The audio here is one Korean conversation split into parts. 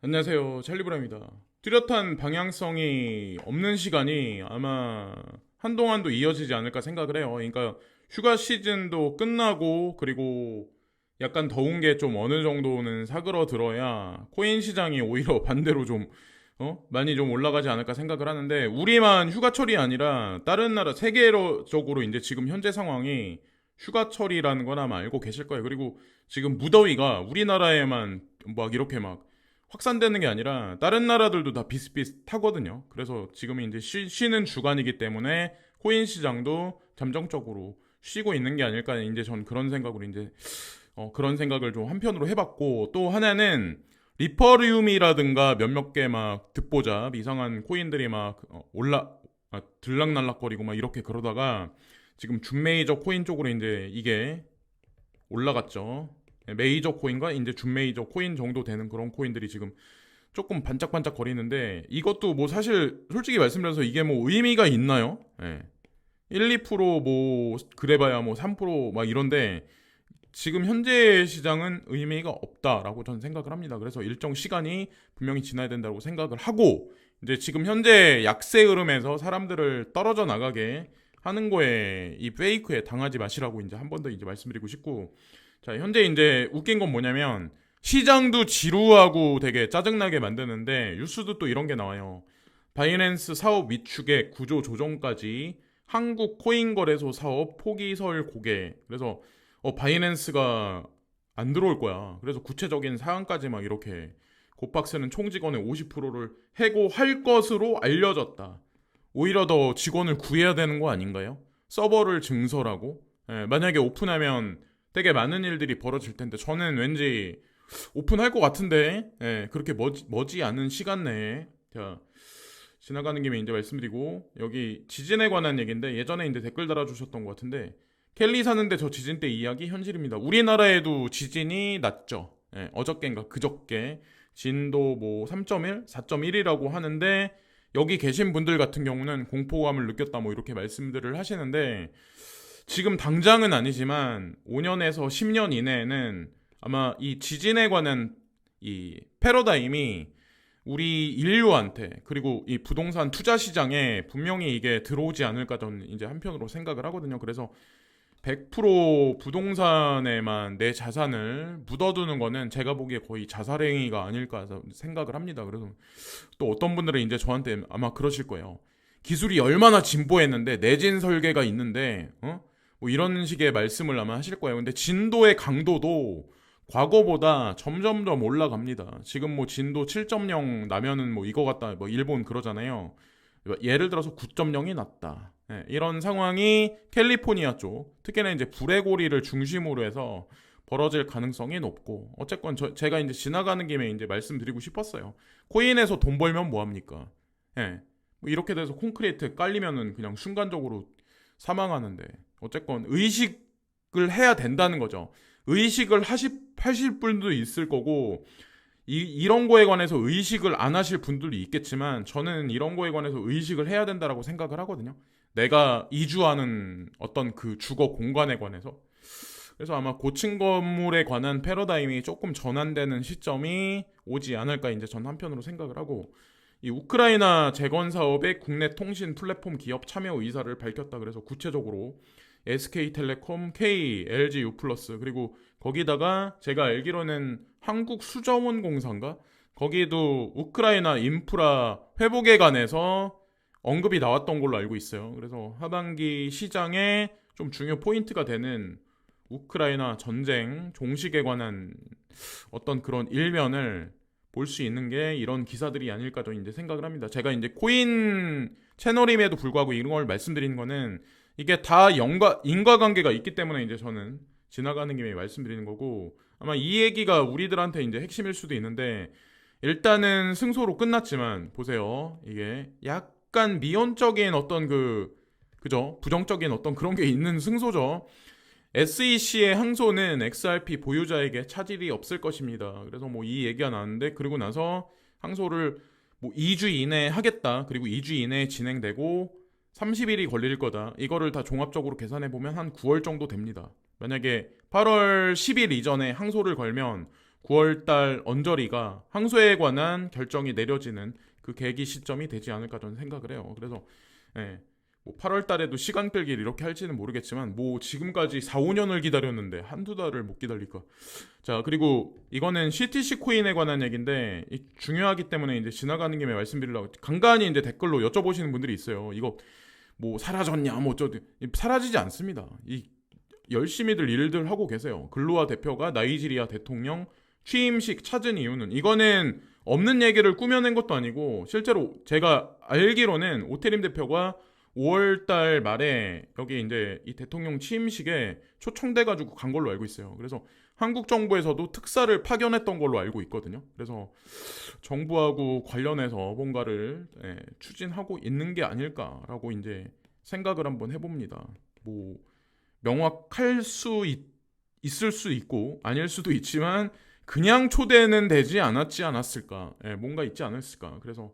안녕하세요. 찰리브라입니다. 뚜렷한 방향성이 없는 시간이 아마 한동안도 이어지지 않을까 생각을 해요. 그러니까 휴가 시즌도 끝나고 그리고 약간 더운 게 좀 어느 정도는 사그러들어야 코인 시장이 오히려 반대로 좀 많이 좀 올라가지 않을까 생각을 하는데 우리만 휴가철이 아니라 다른 나라 세계적으로 이제 지금 현재 상황이 휴가철이라는 건 아마 알고 계실 거예요. 그리고 지금 무더위가 우리나라에만 막 이렇게 막 확산되는 게 아니라 다른 나라들도 다 비슷비슷하거든요. 그래서 지금이 이제 쉬는 주간이기 때문에 코인 시장도 잠정적으로 쉬고 있는 게 아닐까 이제 전 그런 생각으로 이제 그런 생각을 좀 한편으로 해봤고 또 하나는 리퍼리움이라든가 몇몇 개 막 듣보잡 이상한 코인들이 막 들락날락거리고 막 이렇게 그러다가 지금 준메이저 코인 쪽으로 이제 이게 올라갔죠. 메이저 코인과 이제 준메이저 코인 정도 되는 그런 코인들이 지금 조금 반짝반짝 거리는데 이것도 뭐 사실 솔직히 말씀드려서 이게 뭐 의미가 있나요? 예. 1, 2%뭐 그래봐야 뭐 3%막 이런데 지금 현재 시장은 의미가 없다라고 저는 생각을 합니다. 그래서 일정 시간이 분명히 지나야 된다고 생각을 하고 이제 지금 현재 약세 흐름에서 사람들을 떨어져 나가게 하는 거에 이 페이크에 당하지 마시라고 이제 한 번 더 이제 말씀드리고 싶고 자 현재 이제 웃긴 건 뭐냐면 시장도 지루하고 되게 짜증나게 만드는데 뉴스도 또 이런 게 나와요. 바이낸스 사업 위축에 구조 조정까지 한국 코인거래소 사업 포기설 고개. 그래서 바이낸스가 안 들어올 거야. 그래서 구체적인 사항까지 막 이렇게 고박스는 총 직원의 50%를 해고할 것으로 알려졌다. 오히려 더 직원을 구해야 되는 거 아닌가요? 서버를 증설하고 만약에 오픈하면 되게 많은 일들이 벌어질 텐데 저는 왠지 오픈할 것 같은데 그렇게 머지 않은 시간 내에 자 지나가는 김에 이제 말씀드리고 여기 지진에 관한 얘기인데 예전에 이제 댓글 달아주셨던 것 같은데 켈리 사는데 저 지진 때 이야기 현실입니다. 우리나라에도 지진이 났죠. 어저께인가 그저께 진도 뭐 3.1, 4.1이라고 하는데 여기 계신 분들 같은 경우는 공포감을 느꼈다 뭐 이렇게 말씀들을 하시는데 지금 당장은 아니지만 5년에서 10년 이내에는 아마 이 지진에 관한 이 패러다임이 우리 인류한테 그리고 이 부동산 투자 시장에 분명히 이게 들어오지 않을까 저는 이제 한편으로 생각을 하거든요. 그래서 100% 부동산에만 내 자산을 묻어두는 거는 제가 보기에 거의 자살행위가 아닐까 생각을 합니다. 그래서 또 어떤 분들은 이제 저한테 아마 그러실 거예요. 기술이 얼마나 진보했는데 내진 설계가 있는데 뭐 이런 식의 말씀을 아마 하실 거예요. 근데 진도의 강도도 과거보다 점점점 올라갑니다. 지금 뭐 진도 7.0 나면은 뭐 이거 같다. 뭐 일본 그러잖아요. 예를 들어서 9.0이 났다. 이런 상황이 캘리포니아 쪽, 특히나 이제 불의 고리를 중심으로 해서 벌어질 가능성이 높고, 어쨌건 제가 이제 지나가는 김에 이제 말씀드리고 싶었어요. 코인에서 돈 벌면 뭐 합니까? 뭐 이렇게 돼서 콘크리트 깔리면은 그냥 순간적으로 사망하는데, 어쨌건 의식을 해야 된다는 거죠. 의식을 하실 분도 있을 거고, 이런 거에 관해서 의식을 안 하실 분들도 있겠지만 저는 이런 거에 관해서 의식을 해야 된다라고 생각을 하거든요. 내가 이주하는 어떤 그 주거 공간에 관해서. 그래서 아마 고층 건물에 관한 패러다임이 조금 전환되는 시점이 오지 않을까 이제 전 한편으로 생각을 하고 이 우크라이나 재건 사업에 국내 통신 플랫폼 기업 참여 의사를 밝혔다. 그래서 구체적으로 SK텔레콤, K, LG U+, 그리고 거기다가 제가 알기로는 한국수자원공사인가? 거기도 우크라이나 인프라 회복에 관해서 언급이 나왔던 걸로 알고 있어요. 그래서 하반기 시장에 좀 중요 포인트가 되는 우크라이나 전쟁 종식에 관한 어떤 그런 일면을 볼 수 있는 게 이런 기사들이 아닐까 저 이제 생각을 합니다. 제가 이제 코인 채널임에도 불구하고 이런 걸 말씀드리는 거는 이게 다 인과관계가 있기 때문에 이제 저는 지나가는 김에 말씀드리는 거고 아마 이 얘기가 우리들한테 이제 핵심일 수도 있는데 일단은 승소로 끝났지만 보세요. 이게 약간 미온적인 어떤 그죠? 부정적인 어떤 그런 게 있는 승소죠. SEC의 항소는 XRP 보유자에게 차질이 없을 것입니다. 그래서 뭐 이 얘기가 나왔는데 그리고 나서 항소를 뭐 2주 이내에 하겠다. 그리고 2주 이내에 진행되고 30일이 걸릴 거다. 이거를 다 종합적으로 계산해 보면 한 9월 정도 됩니다. 만약에 8월 10일 이전에 항소를 걸면 9월달 언저리가 항소에 관한 결정이 내려지는 그 계기 시점이 되지 않을까 저는 생각을 해요. 그래서 예, 뭐 8월 달에도 시간 끌기를 이렇게 할지는 모르겠지만 뭐 지금까지 4, 5년을 기다렸는데 한두 달을 못 기다릴까. 자, 그리고 이거는 CTC 코인에 관한 얘기인데 중요하기 때문에 이제 지나가는 김에 말씀드리려고 간간히 이제 댓글로 여쭤보시는 분들이 있어요. 이거 뭐 사라졌냐 뭐 어쩌든 사라지지 않습니다. 이 열심히들 일들 하고 계세요. 글로아 대표가 나이지리아 대통령 취임식 찾은 이유는 이거는 없는 얘기를 꾸며낸 것도 아니고 실제로 제가 알기로는 오태림 대표가 5월달 말에 여기 이제 이 대통령 취임식에 초청돼가지고 간 걸로 알고 있어요. 그래서 한국 정부에서도 특사를 파견했던 걸로 알고 있거든요. 그래서 정부하고 관련해서 뭔가를 추진하고 있는 게 아닐까라고 이제 생각을 한번 해봅니다. 뭐 명확할 수 있을 수 있고 아닐 수도 있지만 그냥 초대는 되지 않았을까. 뭔가 있지 않았을까. 그래서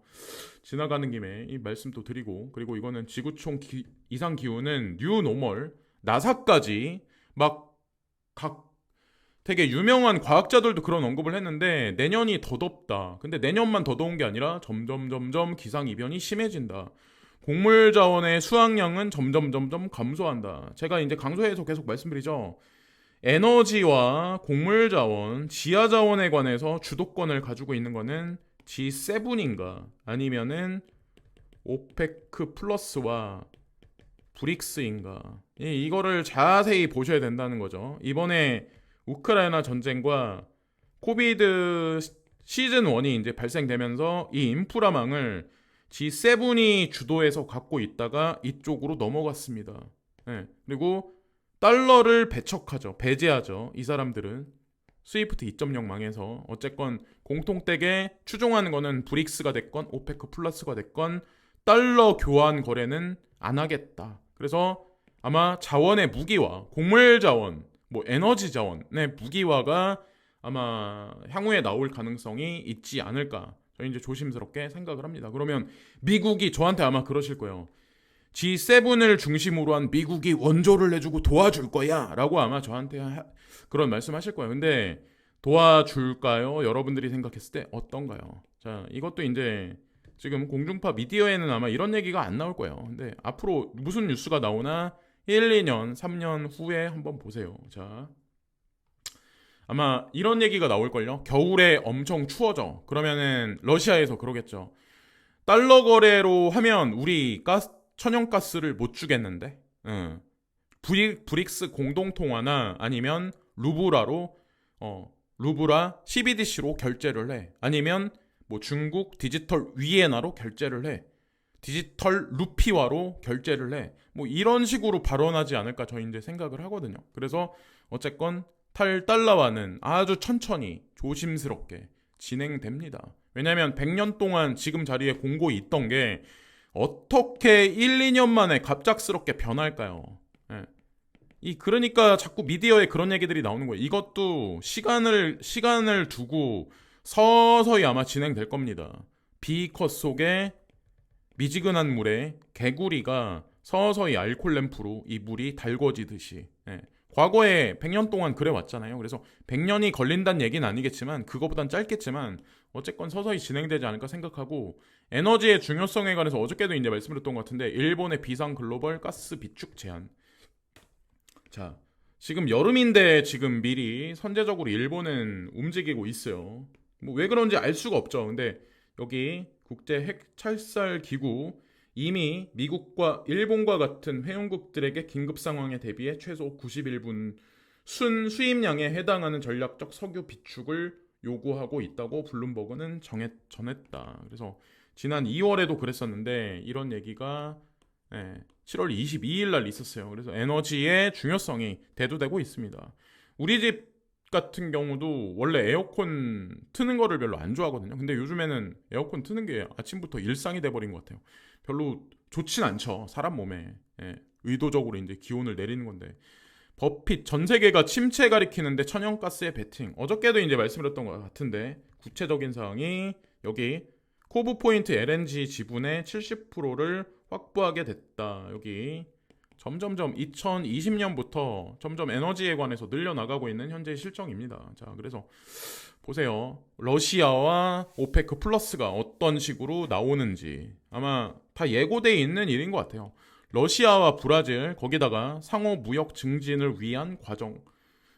지나가는 김에 이 말씀도 드리고 그리고 이거는 지구촌 이상 기후는 뉴 노멀 나사까지 막 각 되게 유명한 과학자들도 그런 언급을 했는데 내년이 더 덥다. 근데 내년만 더 더운 게 아니라 점점 기상이변이 심해진다. 곡물 자원의 수확량은 점점 감소한다. 제가 이제 강조해서 계속 말씀드리죠. 에너지와 곡물 자원, 지하 자원에 관해서 주도권을 가지고 있는 거는 G7인가 아니면은 오페크 플러스와 브릭스인가. 이거를 자세히 보셔야 된다는 거죠. 이번에 우크라이나 전쟁과 코비드 시즌 1이 이제 발생되면서 이 인프라망을 G7이 주도해서 갖고 있다가 이쪽으로 넘어갔습니다. 그리고 달러를 배제하죠. 이 사람들은 스위프트 2.0 망해서 어쨌건 공통되게 추종하는 거는 브릭스가 됐건 오페크 플러스가 됐건 달러 교환 거래는 안 하겠다. 그래서 아마 자원의 무기화, 곡물 자원, 뭐 에너지 자원의 무기화가 아마 향후에 나올 가능성이 있지 않을까. 저희 이제 조심스럽게 생각을 합니다. 그러면 미국이 저한테 아마 그러실 거예요. G7을 중심으로 한 미국이 원조를 내주고 도와줄 거야 라고 아마 저한테 그런 말씀하실 거예요. 근데 도와줄까요? 여러분들이 생각했을 때 어떤가요? 자, 이것도 이제 지금 공중파 미디어에는 아마 이런 얘기가 안 나올 거예요. 근데 앞으로 무슨 뉴스가 나오나 1, 2년, 3년 후에 한번 보세요. 자, 아마 이런 얘기가 나올걸요. 겨울에 엄청 추워져. 그러면은 러시아에서 그러겠죠. 달러 거래로 하면 우리 천연가스를 못 주겠는데. 브릭스 공동통화나 아니면 루브라 CBDC로 결제를 해. 아니면 뭐 중국 디지털 위에나로 결제를 해. 디지털 루피화로 결제를 해. 뭐 이런 식으로 발언하지 않을까 저희 이제 생각을 하거든요. 그래서 어쨌건 달러화는 아주 천천히 조심스럽게 진행됩니다. 왜냐하면 100년 동안 지금 자리에 공고 있던 게 어떻게 1, 2년 만에 갑작스럽게 변할까요? 그러니까 자꾸 미디어에 그런 얘기들이 나오는 거예요. 이것도 시간을 두고 서서히 아마 진행될 겁니다. 비커 속에 미지근한 물에 개구리가 서서히 알콜 램프로 이 물이 달궈지듯이. 과거에 100년 동안 그래 왔잖아요. 그래서 100년이 걸린다는 얘기는 아니겠지만 그거보단 짧겠지만 어쨌건 서서히 진행되지 않을까 생각하고 에너지의 중요성에 관해서 어저께도 이제 말씀드렸던 것 같은데 일본의 비상 글로벌 가스 비축 제한. 자, 지금 여름인데 지금 미리 선제적으로 일본은 움직이고 있어요. 뭐 왜 그런지 알 수가 없죠. 근데 여기 국제 핵 찰쌀 기구 이미 미국과 일본과 같은 회원국들에게 긴급 상황에 대비해 최소 91분 순 수입량에 해당하는 전략적 석유 비축을 요구하고 있다고 블룸버그는 전했다. 그래서 지난 2월에도 그랬었는데 이런 얘기가 7월 22일 날 있었어요. 그래서 에너지의 중요성이 대두되고 있습니다. 우리 집 같은 경우도 원래 에어컨 트는 거를 별로 안 좋아하거든요. 근데 요즘에는 에어컨 트는 게 아침부터 일상이 돼버린 것 같아요. 별로 좋진 않죠. 사람 몸에. 의도적으로 이제 기온을 내리는 건데. 버핏 전 세계가 침체 가리키는데 천연가스의 베팅. 어저께도 이제 말씀드렸던 것 같은데 구체적인 사항이 여기 코브 포인트 LNG 지분의 70%를 확보하게 됐다. 여기 점점점 2020년부터 점점 에너지에 관해서 늘려나가고 있는 현재의 실정입니다. 자, 그래서 보세요. 러시아와 오페크 플러스가 어떤 식으로 나오는지 아마 다 예고돼 있는 일인 것 같아요. 러시아와 브라질 거기다가 상호 무역 증진을 위한 과정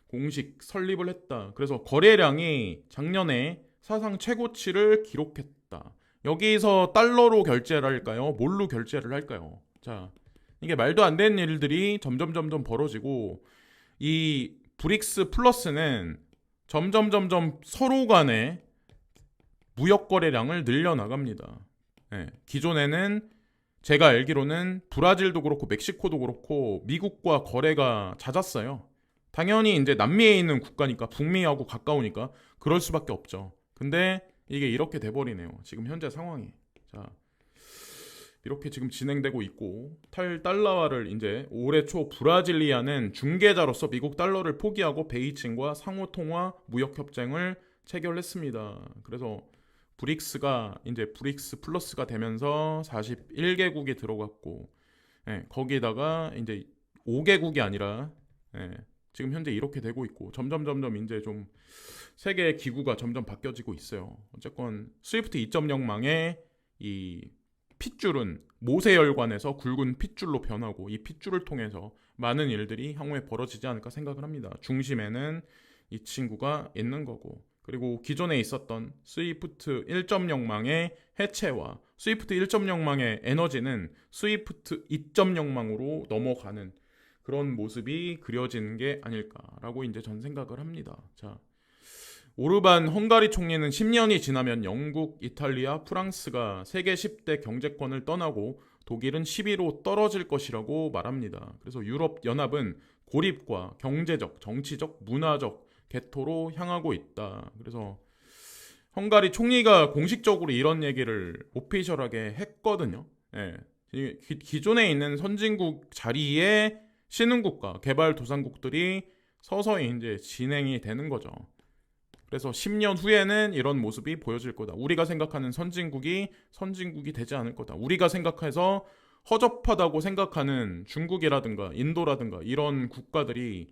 공식 설립을 했다. 그래서 거래량이 작년에 사상 최고치를 기록했다. 여기서 달러로 결제를 할까요? 뭘로 결제를 할까요? 자, 이게 말도 안 되는 일들이 점점 벌어지고 이 브릭스 플러스는 점점 서로 간에 무역 거래량을 늘려나갑니다. 네, 기존에는 제가 알기로는 브라질도 그렇고 멕시코도 그렇고 미국과 거래가 잦았어요. 당연히 이제 남미에 있는 국가니까 북미하고 가까우니까 그럴 수밖에 없죠. 근데 이게 이렇게 돼버리네요. 지금 현재 상황이. 자, 이렇게 지금 진행되고 있고 탈달러화를 이제 올해 초 브라질리아는 중개자로서 미국 달러를 포기하고 베이징과 상호 통화 무역 협정을 체결했습니다. 그래서 브릭스가 이제 브릭스 플러스가 되면서 41개국이 들어갔고 거기다가 이제 5개국이 아니라 지금 현재 이렇게 되고 있고 점점 이제 좀 세계 기구가 점점 바뀌어지고 있어요. 어쨌건 스위프트 2.0망의 이 핏줄은 모세혈관에서 굵은 핏줄로 변하고 이 핏줄을 통해서 많은 일들이 향후에 벌어지지 않을까 생각을 합니다. 중심에는 이 친구가 있는 거고 그리고 기존에 있었던 스위프트 1.0망의 해체와 스위프트 1.0망의 에너지는 스위프트 2.0망으로 넘어가는 그런 모습이 그려지는 게 아닐까라고 이제 전 생각을 합니다. 자, 오르반 헝가리 총리는 10년이 지나면 영국, 이탈리아, 프랑스가 세계 10대 경제권을 떠나고 독일은 10위로 떨어질 것이라고 말합니다. 그래서 유럽 연합은 고립과 경제적, 정치적, 문화적 개토로 향하고 있다. 그래서 헝가리 총리가 공식적으로 이런 얘기를 오피셜하게 했거든요. 기존에 있는 선진국 자리에 신흥국가, 개발도상국들이 서서히 이제 진행이 되는 거죠. 그래서 10년 후에는 이런 모습이 보여질 거다. 우리가 생각하는 선진국이 되지 않을 거다. 우리가 생각해서 허접하다고 생각하는 중국이라든가 인도라든가 이런 국가들이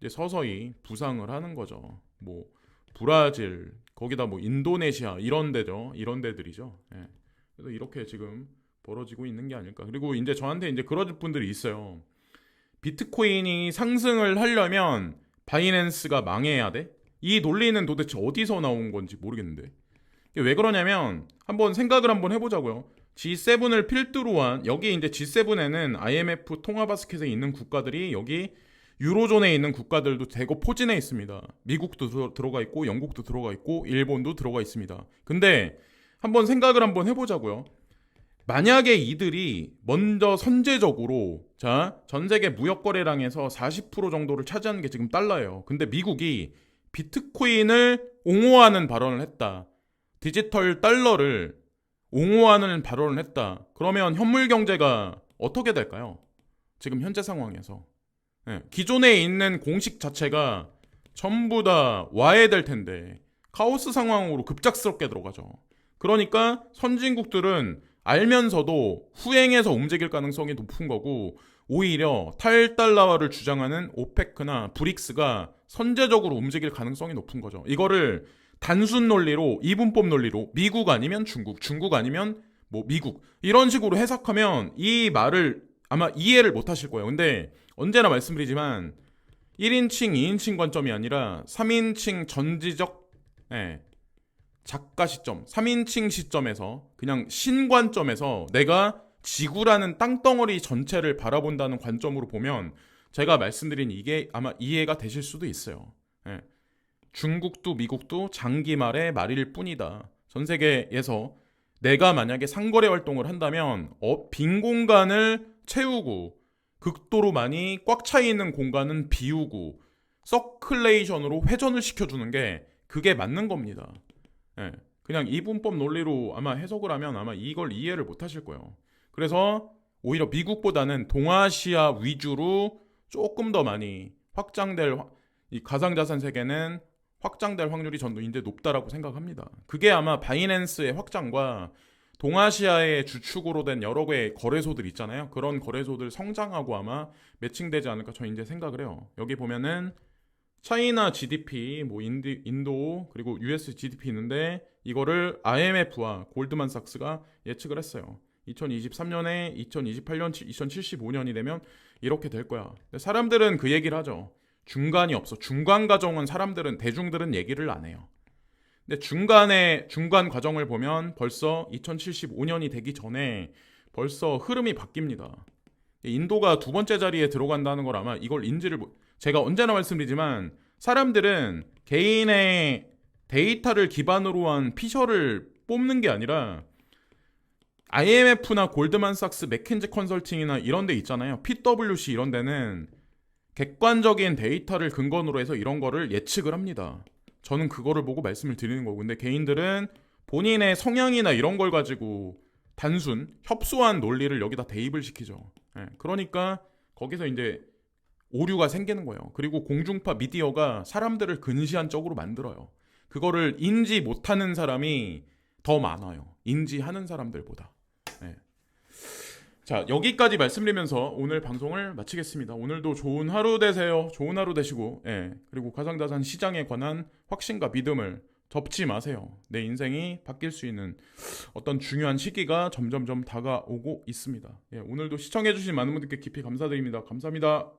이제 서서히 부상을 하는 거죠. 뭐 브라질, 거기다 뭐 인도네시아 이런 데죠. 이런 데들이죠. 그래서 이렇게 지금 벌어지고 있는 게 아닐까. 그리고 이제 저한테 이제 그런 분들이 있어요. 비트코인이 상승을 하려면 바이낸스가 망해야 돼? 이 논리는 도대체 어디서 나온 건지 모르겠는데 왜 그러냐면 한번 생각을 한번 해보자고요. G7을 필두로 한 여기 이제 G7에는 IMF 통화바스켓에 있는 국가들이 여기 유로존에 있는 국가들도 대거 포진해 있습니다. 미국도 들어가 있고 영국도 들어가 있고 일본도 들어가 있습니다. 근데 한번 생각을 한번 해보자고요. 만약에 이들이 먼저 선제적으로 전 세계 무역 거래량에서 40% 정도를 차지하는 게 지금 달러예요. 근데 미국이 비트코인을 옹호하는 발언을 했다. 디지털 달러를 옹호하는 발언을 했다. 그러면 현물 경제가 어떻게 될까요? 지금 현재 상황에서. 기존에 있는 공식 자체가 전부 다 와해될 텐데 카오스 상황으로 급작스럽게 들어가죠. 그러니까 선진국들은 알면서도 후행해서 움직일 가능성이 높은 거고 오히려 탈달러화를 주장하는 오페크나 브릭스가 선제적으로 움직일 가능성이 높은 거죠. 이거를 단순 논리로 이분법 논리로 미국 아니면 중국 아니면 뭐 미국 이런 식으로 해석하면 이 말을 아마 이해를 못 하실 거예요. 근데 언제나 말씀드리지만 1인칭, 2인칭 관점이 아니라 3인칭 전지적 작가 시점, 3인칭 시점에서 그냥 신관점에서 내가 지구라는 땅덩어리 전체를 바라본다는 관점으로 보면 제가 말씀드린 이게 아마 이해가 되실 수도 있어요. 중국도 미국도 장기말의 말일 뿐이다. 전 세계에서 내가 만약에 상거래 활동을 한다면 빈 공간을 채우고 극도로 많이 꽉 차 있는 공간은 비우고 서큘레이션으로 회전을 시켜주는 게 그게 맞는 겁니다. 그냥 이분법 논리로 아마 해석을 하면 아마 이걸 이해를 못 하실 거예요. 그래서 오히려 미국보다는 동아시아 위주로 조금 더 많이 확장될 이 가상자산 세계는 확장될 확률이 저는 이제 높다라고 생각합니다. 그게 아마 바이낸스의 확장과 동아시아의 주축으로 된 여러 개의 거래소들 있잖아요. 그런 거래소들 성장하고 아마 매칭되지 않을까 저는 이제 생각을 해요. 여기 보면은 차이나 GDP, 뭐 인도 그리고 US GDP 있는데 이거를 IMF와 골드만삭스가 예측을 했어요. 2023년에 2028년, 2075년이 되면 이렇게 될 거야. 근데 사람들은 그 얘기를 하죠. 중간이 없어. 중간 과정은 대중들은 얘기를 안 해요. 근데 중간 과정을 보면 벌써 2075년이 되기 전에 벌써 흐름이 바뀝니다. 인도가 두 번째 자리에 들어간다는 걸 아마 이걸 제가 언제나 말씀드리지만 사람들은 개인의 데이터를 기반으로 한 피셜을 뽑는 게 아니라 IMF나 골드만삭스, 맥킨지 컨설팅이나 이런 데 있잖아요. PwC 이런 데는 객관적인 데이터를 근거로 해서 이런 거를 예측을 합니다. 저는 그거를 보고 말씀을 드리는 거고, 근데 개인들은 본인의 성향이나 이런 걸 가지고 단순 협소한 논리를 여기다 대입을 시키죠. 그러니까 거기서 이제 오류가 생기는 거예요. 그리고 공중파 미디어가 사람들을 근시한 쪽으로 만들어요. 그거를 인지 못하는 사람이 더 많아요. 인지하는 사람들보다. 자, 여기까지 말씀드리면서 오늘 방송을 마치겠습니다. 오늘도 좋은 하루 되세요. 좋은 하루 되시고, 그리고 가상자산 시장에 관한 확신과 믿음을 접지 마세요. 내 인생이 바뀔 수 있는 어떤 중요한 시기가 점점점 다가오고 있습니다. 오늘도 시청해주신 많은 분들께 깊이 감사드립니다. 감사합니다.